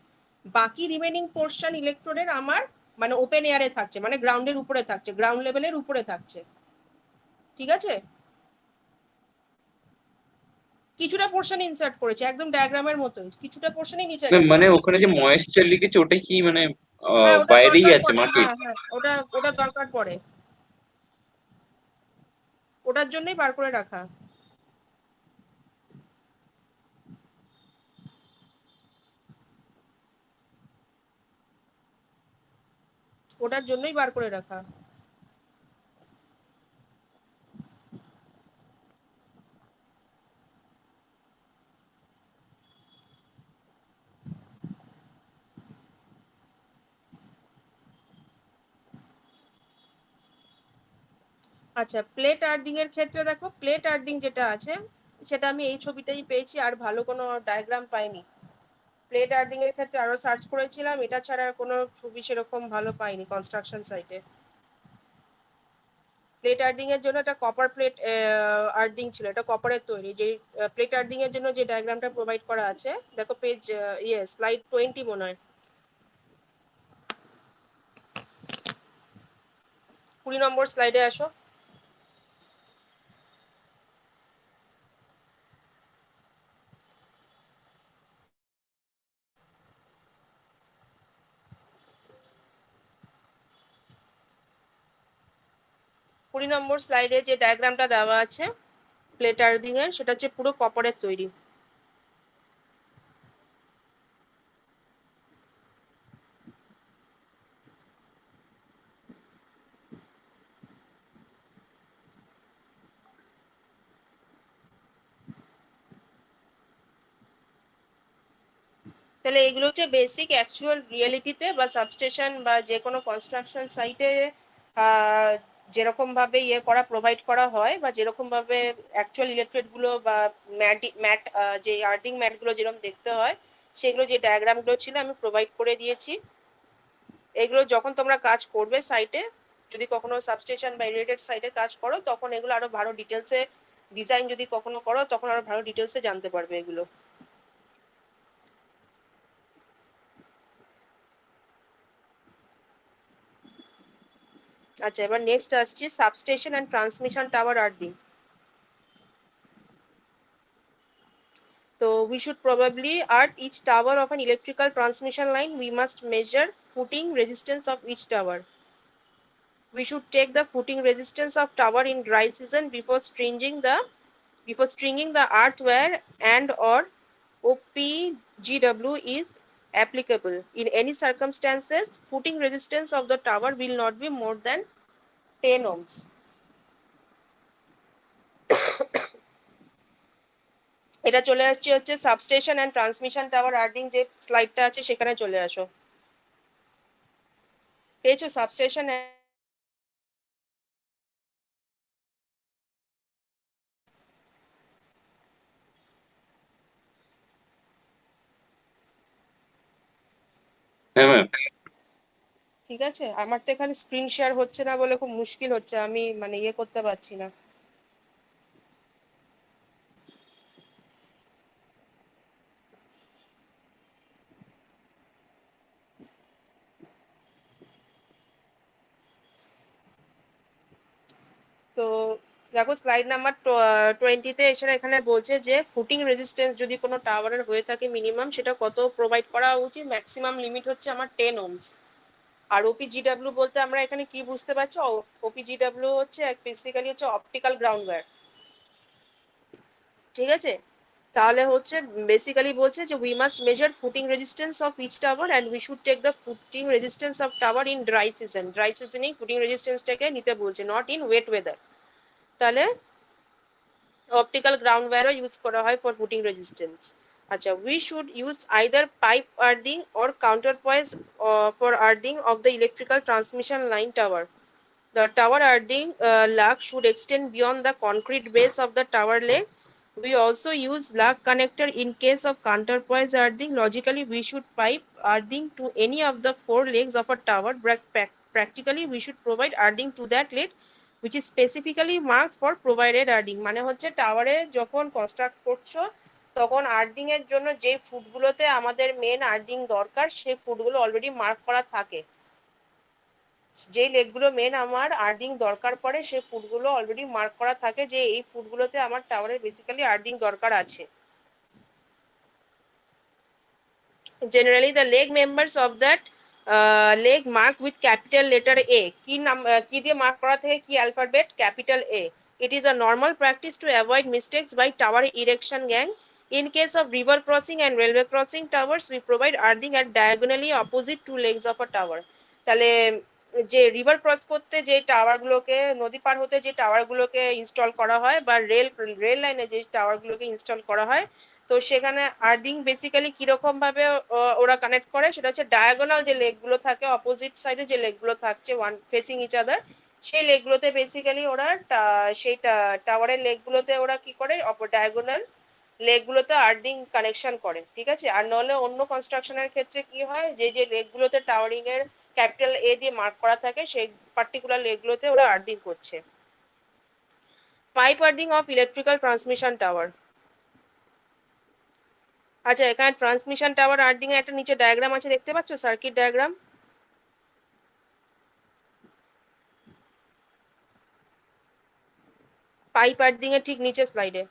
বাকি রিমেনিং পোর্শন ইলেকট্রোডের আমার মানে ওপেন এয়ারে থাকছে, মানে গ্রাউন্ডের উপরে থাকছে, গ্রাউন্ড লেভেলের উপরে থাকছে। ঠিক আছে, কিছুটা পোর্শন ইনসার্ট করেছে একদম ডায়াগ্রামের মতোই, কিছুটা পোর্শনই নিচে ম্যাম, গেছে। মানে ওখানে যে ময়েশ্চার লিখেছে ওটা কি মানে হ্যাঁ ওটা বাইরেই দরকার আছে পড়ে, মাটির? হ্যাঁ হ্যাঁ ওটা ওটা দরকার পড়ে, ওটার জন্যই বার করে রাখা, ওটার জন্যই বার করে রাখা। আচ্ছা, প্লেট আর্থিং এর ক্ষেত্রে দেখো, প্লেট আর্থিং যেটা আছে সেটা আমি এই ছবিটাই পেয়েছি, আর ভালো কোনো ডায়াগ্রাম পাইনি। প্লেট আর্থিং এর ক্ষেত্রে আরো সার্চ করেছিলাম, এটা ছাড়া আর কোনো ছবি সেরকম ভালো পাইনি কনস্ট্রাকশন সাইটে। প্লেট আর্থিং এর জন্য একটা কপার প্লেট আর্থিং ছিল, এটা কপারের তৈরি। যে প্লেট আর্থিং এর জন্য যে ডায়াগ্রামটা প্রোভাইড করা আছে, দেখো পেজ স্লাইড 20 মনে হয়, 20 নম্বর স্লাইডে আসো। 20 নম্বর স্লাইডে যে ডায়াগ্রামটা দেওয়া আছে প্লেট আর্থিং এর, সেটা হচ্ছে পুরো কপারের তৈরি। তাহলে এগুলো হচ্ছে বেসিক অ্যাকচুয়াল রিয়েলিটিতে বা সাবস্টেশন বা যে কোনো কনস্ট্রাকশন সাইটে যেরকম ভাবে ইয়ে করা প্রোভাইড করা হয়, বা যেরকম ভাবে অ্যাকচুয়াল ইলেকট্রেট গুলো বা ম্যাট যে আর্থিং ম্যাট গুলো যেরকম দেখতে হয়, সেগুলো যে ডায়াগ্রাম গুলো ছিল আমি প্রোভাইড করে দিয়েছি। এগুলো যখন তোমরা কাজ করবে সাইটে, যদি কখনো সাবস্টেশন বা রিলেটেড সাইটে কাজ করো, তখন এগুলো আরো ভালো ডিটেলসে ডিজাইন যদি কখনো করো, তখন আরো ভালো ডিটেলসে জানতে পারবে এগুলো। আচ্ছা, এবার নেক্সট আসছে substation and transmission tower earthing. So we should probably earth each tower of an electrical transmission line. We must measure footing resistance of each tower. We should take the footing resistance of tower in dry season before stringing the earth wire and or OPGW is applicable. In any circumstances, footing resistance of the tower will not be more than 10 ohms. এটা চলে আসছে হচ্ছে substation and transmission tower earthing যে স্লাইডটা আছে সেখানে চলে আসো। পেয়েছো সাবস্টেশন? হ্যাঁ ম্যাম। ঠিক আছে, আমার তো এখানে স্ক্রিন শেয়ার হচ্ছে না বলে খুব মুশকিল হচ্ছে, আমি মানে ইয়ে করতে পারছি না। তো দেখো স্লাইড নাম্বার 20-তে এখানে বলছে যে ফুটিং রেজিস্ট্যান্স যদি কোনো টাওয়ারের হয়ে থাকে মিনিমাম সেটা কত প্রোভাইড করা উচিত, ম্যাক্সিমাম লিমিট হচ্ছে আমার 10 ohms। আর ওপিজিডব্লিউ বলতে আমরা এখানে কি বুঝতে পারছি, ওপিজিডব্লিউ হচ্ছে বেসিক্যালি হচ্ছে অপটিক্যাল গ্রাউন্ড ওয়্যার, ঠিক আছে। তাহলে হচ্ছে বেসিক্যালি বলছে যে we must measure footing resistance of each tower and we should take the footing resistance of tower in dry season, dry সিজনেই ফুটিং রেজিস্ট্যান্সটাকে নিতে বলছে, নট ইন ওয়েট ওয়েদার। তাহলে অপটিক্যাল গ্রাউন্ড ওয়্যারও ইউজ করা হয় ফর ফুটিং রেজিস্ট্যান্স। আচ্ছা, we should use either pipe earthing or counter points for earthing of the electrical transmission line tower. The tower earthing lug should extend beyond the concrete base of the tower leg. We also use lug connector in case of counterpoise earthing. Logically, we should pipe earthing to any of the 4 legs of a tower. Practically, we should provide earthing to that leg which is specifically marked for provided earthing. মানে হচ্ছে টাওয়ারে যখন কনস্ট্রাক্ট করছো তখন আর্থিং এর জন্য যে ফুটগুলোতে আমাদের মেন আর্থিং দরকার সেই ফুটগুলো অলরেডি মার্ক করা থাকে, যে লেগগুলো মেন আমার আর্থিং দরকার পড়ে সেই ফুটগুলো অলরেডি মার্ক করা থাকে যে এই ফুটগুলোতে আমার টাওয়ারে বেসিক্যালি আর্থিং দরকার আছে। Generally the leg members of that leg mark with capital letter A, কি দিয়ে মার্ক করা থাকে, কি alphabet, capital A. It is a normal practice to avoid mistakes by tower erection gang. In case of river crossing and railway crossing towers, we provide earthing at diagonally opposite 2 legs of a tower. তাহলে যে রিভার ক্রস করতে যে টাওয়ারগুলোকে, নদী পার হতে যে টাওয়ারগুলোকে ইনস্টল করা হয় বা রেল লাইনে যে টাওয়ারগুলোকে ইনস্টল করা হয়, তো সেখানে আর্থিং বেসিক্যালি কিরকম ভাবে ওরা কানেক্ট করে, সেটা হচ্ছে ডায়াগোনাল যে লেগগুলো থাকে, অপোজিট সাইডে যে লেগগুলো থাকছে ওয়ান ফেসিং ইচ আদার, সেই লেগগুলোতে বেসিক্যালি ওরা সেই টাওয়ারের লেগগুলোতে ওরা কি করে, ডায়াগোনাল লেগগুলোতে আর্থিং কানেকশন করে, ঠিক আছে। আর নাহলে অন্য কনস্ট্রাকশনের ক্ষেত্রে কি হয়, যে যে লেগগুলোতে টাওয়ারিং এর ক্যাপিটাল এ দিয়ে মার্ক করা থাকে সেই পার্টিকুলার লেগগুলোতে ওরা আর্থিং করছে। Pipe earthing of electrical transmission tower. আচ্ছা, এখানে ট্রান্সমিশন টাওয়ার আর্থিং এর একটা নিচে ডায়াগ্রাম আছে, দেখতে পাচ্ছ, সার্কিট ডায়াগ্রাম। পাইপ আর্থিং এর ঠিক নিচে স্লাইডে।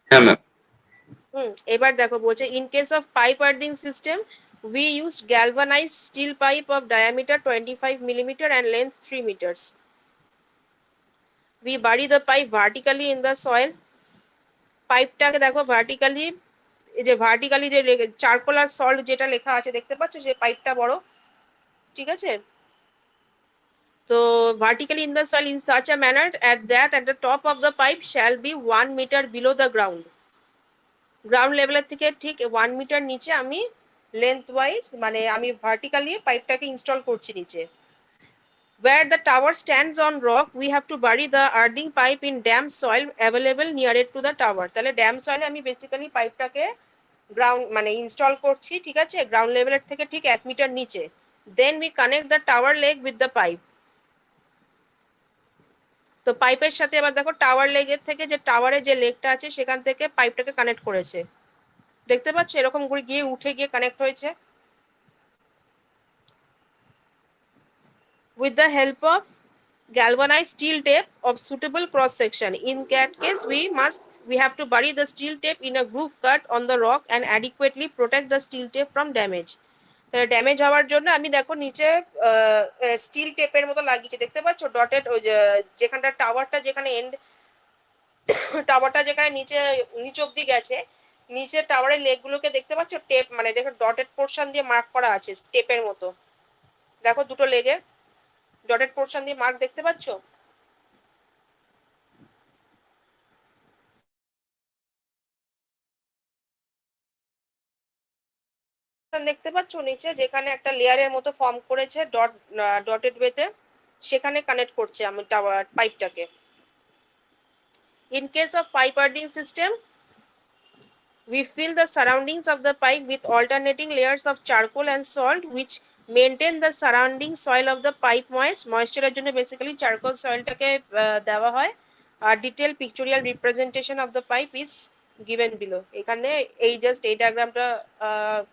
হ্যাঁ ম্যাম। এবার দেখো বলছে, in case of pipe earthing system we used galvanized steel pipe of diameter 25 millimeter and length 3 meters. We bury the pipe vertically in the soil. পাইপটাকে দেখো ভার্টিক্যালি, এই যে ভার্টিক্যালি যে চারকোল আর সল্ট যেটা লেখা আছে দেখতে পাচ্ছ, যে পাইপটা বড়, ঠিক আছে। তো vertically in the soil in such a manner at the top of the pipe shall be 1 meter below the ground. Ground লেভেলের থেকে ঠিক 1 মিটার নিচে আমি লেন্থ ওয়াইজ মানে আমি ভার্টিক্যালি পাইপটাকে ইনস্টল করছি নিচে। Where the tower stands on rock, we have to bury the earthing pipe in damp soil available near it to the tower. তাহলে ড্যাম সয়েলে আমি বেসিক্যালি পাইপটাকে গ্রাউন্ড মানে ইনস্টল করছি, ঠিক আছে, গ্রাউন্ড লেভেলের থেকে ঠিক 1 মিটার নিচে। Then we connect the tower leg with the pipe. তো পাইপের সাথে এবার দেখো টাওয়ার লেগের থেকে যে টাওয়ারে যে লেগটা আছে সেখান থেকে পাইপটাকে কানেক্ট করেছে, দেখতে পাচ্ছ, এরকম করে গিয়ে উঠে গিয়ে কানেক্ট হয়েছে। With the help of galvanized steel tape of suitable cross section. In that case, we have to bury the steel tape in a groove cut on the rock and adequately protect the steel tape from damage. Damage হওয়ার জন্য আমি দেখো নিচে স্টিল টেপের মতো লাগিয়েছি, দেখতে পাচ্ছ, ডটেড, ওই যেখানটা টাওয়ারটা যেখানে এন্ড, টাওয়ারটা যেখানে নিচে অব্দি গেছে, নিচে টাওয়ারের লেগগুলোকে দেখতে পাচ্ছ টেপ মানে দেখো ডটেড পোর্শন দিয়ে মার্ক করা আছে টেপের মতো, দেখো দুটো লেগে ডটেড পোর্শন দিয়ে মার্ক দেখতে পাচ্ছ। দেখতে পাচ্ছ নিচে যেখানে একটা লেয়ারের মতো ফর্ম করেছে ডটেড ওয়েতে, সেখানে কানেক্ট করছে আমি টাওয়ার পাইপটাকে। In case of pipe earthing system, we fill the surroundings of the pipe with alternating layers of charcoal and salt which maintain the surrounding soil of the pipe moist. ময়েশ্চারের জন্য বেসিক্যালি চারকোল সয়েলটাকে দেওয়া হয়। আর detail pictorial representation of the pipe is given below. এখানে এই জাস্ট এই ডায়াগ্রামটা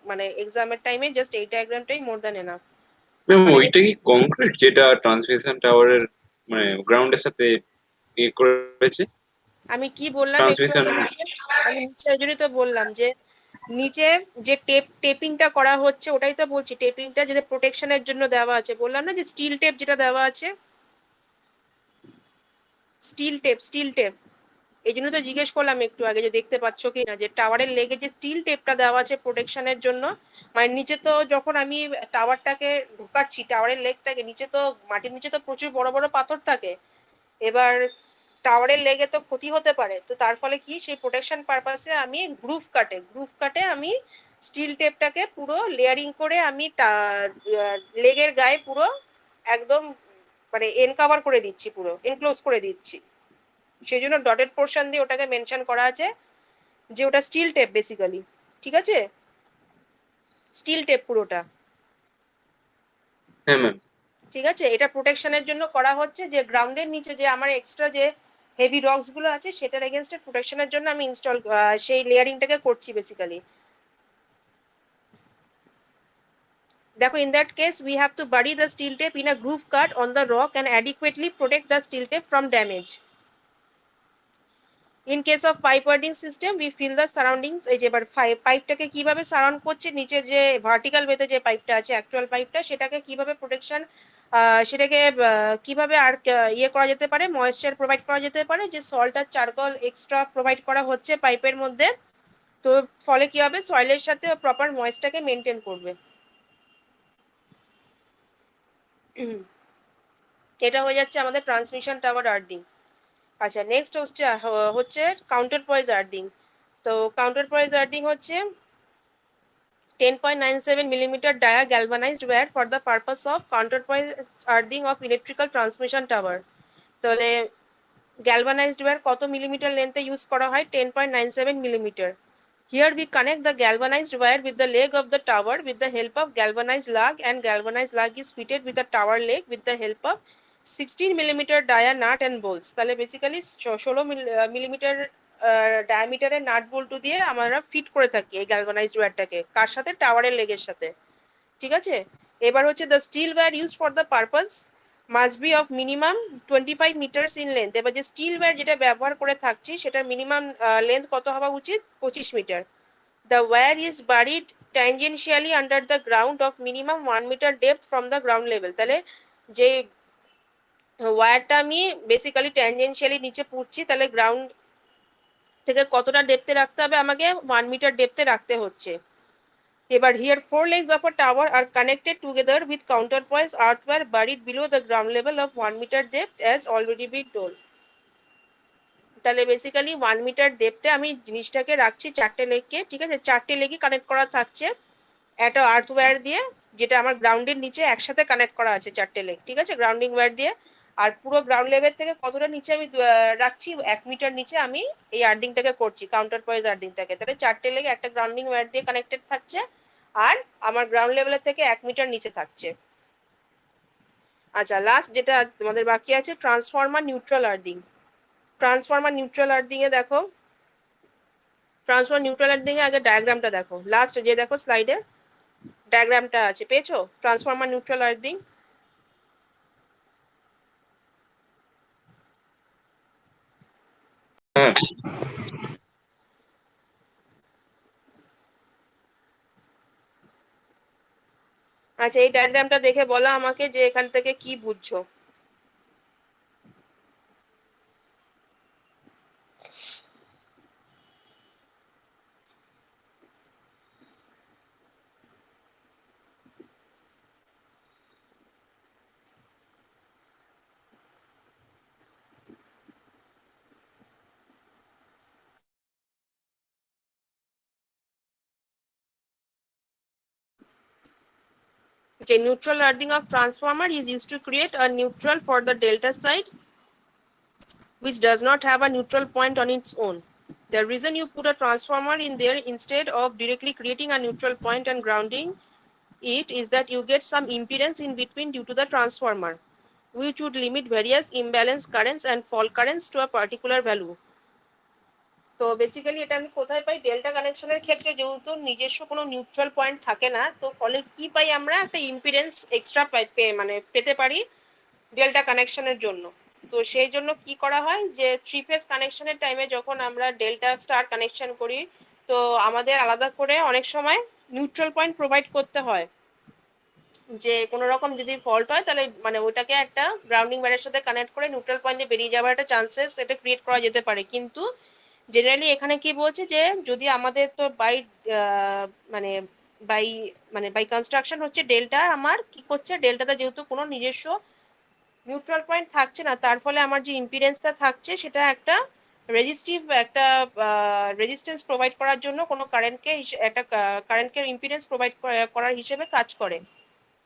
মানে এক্সামের টাইমে জাস্ট এই ডায়াগ্রামটাই মোর দ্যান এনাফ। ম্যাম মানে ওইটা কি কংক্রিট যেটা ট্রান্সমিশন টাওয়ারের মানে গ্রাউন্ডের সাথে ইয়ে করেছে আমি কি বললাম একটু ট্রান্সমিশন? আগে থেকে? আমি নিচে ওই জন্যই তো বললাম যে নিচে যে টেপিংটা করা হচ্ছে ওটাই তো বলছি, টেপিংটা যেটা প্রোটেকশনের জন্য দেওয়া আছে, বললাম না যে স্টিল টেপ যেটা দেওয়া আছে, স্টিল টেপ। এই জন্য তো জিজ্ঞেস করলাম একটু আগে যে দেখতে পাচ্ছ কি না, যে টাওয়ারের লেগে যে স্টিল টেপটা দেওয়া আছে প্রোটেকশনের জন্য। মানে নিচে তো যখন আমি টাওয়ারটাকে ঢুকাচ্ছি, টাওয়ারের লেগটাকে, নিচে তো মাটির নিচে তো প্রচুর বড় বড় পাথর থাকে। এবার টাওয়ারের লেগে তো ক্ষতি হতে পারে, তো তার ফলে কি সেই প্রোটেকশন পারপাসে আমি গ্রুফ কাটে আমি স্টিল টেপটাকে পুরো লেয়ারিং করে আমি লেগের গায়ে পুরো একদম মানে এনকাভার করে দিচ্ছি, পুরো এনক্লোজ করে দিচ্ছি। সেই জন্য ডটেড পোর্শন দিয়ে ওটাকে মেনশন করা আছে যে ওটা স্টিল টেপ বেসিক্যালি। ঠিক আছে, স্টিল টেপ পুরোটা। হ্যাঁ ম্যাম। ঠিক আছে, এটা প্রোটেকশনের জন্য করা হচ্ছে, যে গ্রাউন্ডের নিচে যে আমার এক্সট্রা যে হেভি রকস গুলো আছে সেটার এগেনস্টে প্রোটেকশনের জন্য আমি ইনস্টল সেই লেয়ারিংটাকে করছি বেসিক্যালি। দেখো, in that case we have to bury the steel tape in a groove cut on the rock and adequately protect the steel tape from damage. In case of pipe warding system we fill the surroundings। এই যে এবার পাইপটাকে কিভাবে সারাউন্ড করছে, নিচে যে ভার্টিক্যাল ওয়েতে যে পাইপটা আছে অ্যাকচুয়াল পাইপটা, সেটাকে কিভাবে প্রোটেকশন, সেটাকে কিভাবে আর ইয়ে করা যেতে পারে, ময়েশ্চার প্রোভাইড করা যেতে পারে, যে সল্ট আর চারকোল এক্সট্রা প্রোভাইড করা হচ্ছে পাইপের মধ্যে। তো ফলে কি হবে, সয়েলের সাথে প্রপার ময়েসটাকে মেনটেন করবে। এটা হয়ে যাচ্ছে আমাদের ট্রান্সমিশন টাওয়ার আর্থিং। আচ্ছা, নেক্সট হচ্ছে কাউন্টার পয়েজ আর্থিং। তো কাউন্টার পয়েজ আর্থিং হচ্ছে 10.97 millimeter dia galvanized wire for the purpose of counterpoise earthing of electrical transmission tower। তাহলে galvanized wire কত মিলিমিটার লেন্থে ইউজ করা হয়? 10.97 millimeter। Here we connect the galvanized wire with the leg of the tower with the help of galvanized lug, and galvanized lug is fitted with the tower leg with the help of 16 millimeter dia nut and bolts। তাহলে বেসিক্যালি 16 মিলিমিটার ডায়ামিটারের নাট বল্টু দিয়ে আমরা ফিট করে থাকি এই গ্যালভানাইজড ওয়্যারটাকে, কার সাথে? টাওয়ারের লেগের সাথে। ঠিক আছে, এবার হচ্ছে the steel wire use for the purpose must be of minimum 25 metres in length. এবার যে স্টিল ওয়্যার যেটা ব্যবহার করে থাকছি সেটার মিনিমাম লেন্থ কত হওয়া উচিত? 25 metre. The wire is buried tangentially under the ground of minimum 1 metre depth from the ground level. তাহলে যে ওয়্যারটা আমি বেসিক্যালি ট্যানজেনশিয়ালি নিচে পুঁতছি, তাহলে গ্রাউন্ড থেকে কতটা ডেপথে রাখতে হবে? আমাকে 1 মিটার ডেপথে রাখতে হচ্ছে। এবার here 4 legs of a tower are connected together with counterpoise earthware buried below the ground level of 1 meter depth as already been told। তাহলে বেসিক্যালি 1 মিটার ডেপথে আমি জিনিসটাকে রাখছি, চারটে লেগকে। ঠিক আছে, চারটে লেগই কানেক্ট করা থাকছে একটা আর্থওয়্যার দিয়ে, যেটা আমার গ্রাউন্ডের নিচে একসাথে কানেক্ট করা আছে চারটে লেগ। ঠিক আছে, গ্রাউন্ডিং ওয়্যার দিয়ে। আর পুরো গ্রাউন্ড লেভেল থেকে কতটা নিচে আমি রাখছি? 1 মিটার নিচে আমি এই আর্থিংটাকে করছি, কাউন্টার পয়েজ আর্থিংটাকে। তাহলে চারটে লেগে একটা গ্রাউন্ডিং ওয়্যার দিয়ে কানেক্টেড থাকছে, আর আমার গ্রাউন্ড লেভেলের থেকে 1 মিটার নিচে থাকছে। আচ্ছা, লাস্ট যেটা তোমাদের বাকি আছে, transformer neutral earthing. Transformer neutral earthing এ দেখো, ট্রান্সফরমার নিউট্রাল আর্থিং এ আগে ডায়াগ্রামটা দেখো, লাস্ট যে দেখো স্লাইডে ডায়াগ্রামটা আছে, পেয়েছো? Transformer neutral earthing. হ্যাঁ আচ্ছা, এই ডায়াগ্রামটা দেখে বলো আমাকে যে এখান থেকে কি বুঝছো। Okay, neutral earthing of transformer is used to create a neutral for the delta side which does not have a neutral point on its own. The reason you put a transformer in there instead of directly creating a neutral point and grounding it is that you get some impedance in between due to the transformer, which would limit various imbalance currents and fault currents to a particular value. তো বেসিক্যালি এটা আমি কোথায় পাই, ডেল্টা কানেকশনের ক্ষেত্রে যেহেতু নিজস্ব কোনো নিউট্রাল পয়েন্ট থাকে না, তো ফলে কি পাই আমরা, একটা ইম্পিডেন্স এক্সট্রা মানে পেতে পারি ডেল্টা কানেকশনের জন্য। তো সেই জন্য কি করা হয় যে থ্রি ফেজ কানেকশনের টাইমে যখন আমরা ডেল্টা স্টার কানেকশন করি, তো আমাদের আলাদা করে অনেক সময় নিউট্রাল পয়েন্ট প্রোভাইড করতে হয়, যে কোনো রকম যদি ফল্ট হয় তাহলে মানে ওটাকে একটা গ্রাউন্ডিং ওয়্যারের সাথে কানেক্ট করে নিউট্রাল পয়েন্ট দিয়ে বেরিয়ে যাওয়ার একটা চান্সেস এটা ক্রিয়েট করা যেতে পারে। কিন্তু জেনারেলি এখানে কি বলছে যে যদি আমাদের তো মানে বাই বাই কনস্ট্রাকশন হচ্ছে ডেল্টা আমার কি করছে, ডেল্টাতে যেহেতু কোনো নিজস্ব নিউট্রাল পয়েন্ট থাকছে না, তার ফলে আমার যে ইম্পিডেন্সটা থাকছে সেটা একটা একটা রেজিস্ট্যান্স প্রোভাইড করার জন্য কোনো কারেন্টকে ইম্পিডেন্স প্রোভাইড করার হিসেবে কাজ করে।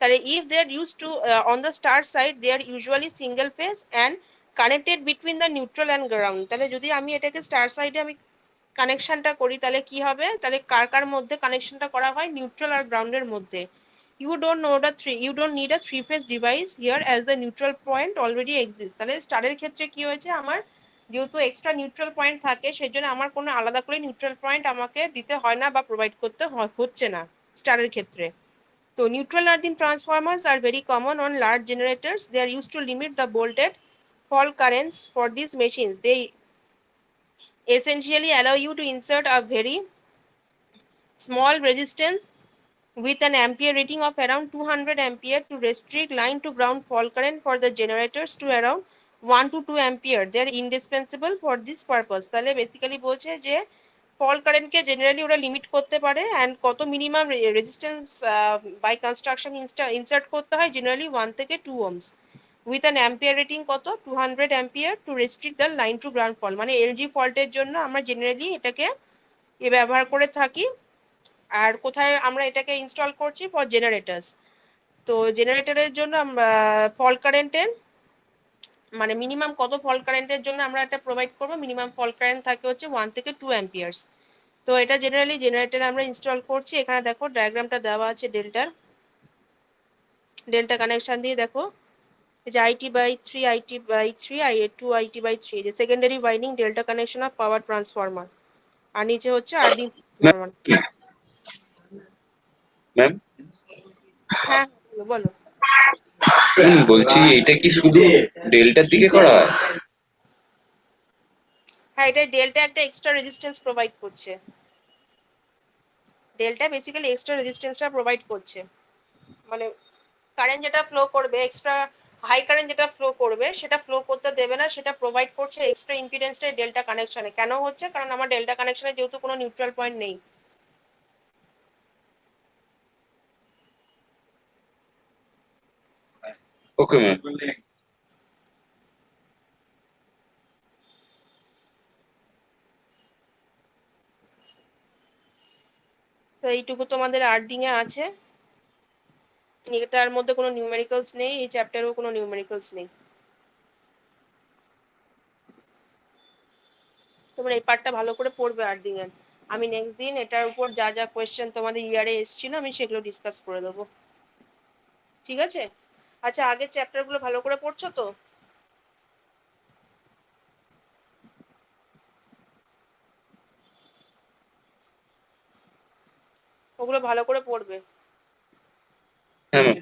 তাহলে if they are used to on the star side they are usually single phase and connected between the neutral and ground। তাহলে যদি আমি এটাকে স্টার সাইডে আমি কানেকশনটা করি তাহলে কি হবে, তাহলে কার কার মধ্যে কানেকশনটা করা হয়, নিউট্রাল আর গ্রাউন্ডের মধ্যে। You don't need a three phase device here as the neutral point already exists। তাহলে স্টারের ক্ষেত্রে কি হয়েছে, আমার যেহেতু এক্সট্রা নিউট্রাল পয়েন্ট থাকে সেই জন্য আমার কোনো আলাদা করে নিউট্রাল পয়েন্ট আমাকে দিতে হয় না বা প্রোভাইড করতে হচ্ছে না স্টারের ক্ষেত্রে। So neutral earthing transformers are very common on large generators. They are used to limit the voltage fault currents for these machines. They essentially allow you to insert a very small resistance with an ampere rating of around 200 ampere to restrict line to ground fault current for the generators to around 1 to 2 ampere। They are indispensable for this purpose। তাহলে বেসিক্যালি বলছে যে ফল্ট কারেন্টকে জেনারেলি ওরা লিমিট করতে পারে অ্যান্ড কত minimum resistance by construction insert করতে হয়, জেনারেলি 1 থেকে 2 ohms with an ampere rating কত 200 ampere to restrict the line to ground fault. মানে এলজি ফল্টের জন্য আমরা জেনারেলি এটাকে ব্যবহার করে থাকি। আর কোথায় আমরা এটাকে ইনস্টল করছি, ফর জেনারেটার্স। তো জেনারেটরের জন্য ফল্ট কারেন্টের মানে মিনিমাম কত ফল্ট কারেন্টের জন্য আমরা এটা প্রোভাইড করবো, মিনিমাম ফল্ট কারেন্ট থাকে হচ্ছে 1 থেকে 2 অ্যাম্পিয়ার্স। তো এটা জেনারেলি জেনারেটরে আমরা ইনস্টল করছি। এখানে দেখো ডায়াগ্রামটা দেওয়া আছে ডেল্টা কানেকশন দিয়ে দেখো যে IT/3 IT/3 2 IT/3 যে secondary winding delta connection of power transformer, আর নিচে হচ্ছে আর্থিং ট্রান্সফরমার। ম্যাম হ্যাঁ বলো বলো। বলছি এটা কি শুধু ডেল্টার দিকে করা হয়? হ্যাঁ, এটা ডেল্টা একটা এক্সট্রা রেজিস্ট্যান্স প্রোভাইড করছে। ডেল্টা বেসিক্যালি এক্সট্রা রেজিস্ট্যান্সটা প্রোভাইড করছে, মানে কারেন্ট যেটা ফ্লো করবে, এক্সট্রা হাই কারেন্ট যেটা ফ্লো করবে সেটা ফ্লো করতে দেবে না, সেটা প্রোভাইড করছে এক্সট্রা ইম্পিডেন্সটা ডেল্টা কানেকশনে। কেন হচ্ছে, কারণ আমার ডেল্টা কানেকশনে যেহেতু কোনো নিউট্রাল পয়েন্ট নেই। Okay ma'am. তো এইটুকু তোমাদের আর্থিং এ আছে, এটার মধ্যে কোনো নিউমেরিক্যালস নেই, এই চ্যাপ্টারেও কোনো নিউমেরিক্যালস নেই। তোমরা এই পার্টটা ভালো করে পড়বে আর্থিং এর। আমি নেক্সট দিন এটার উপর যা যা কোয়েশ্চেন তোমাদের ইয়ারে এসেছিল আমি সেগুলো ডিসকাস করে দেবো, ঠিক আছে? আচ্ছা, আগের চ্যাপ্টারগুলো ভালো করে পড়ছো তো? ওগুলো ভালো করে পড়বে। হ্যাঁ ম্যাম।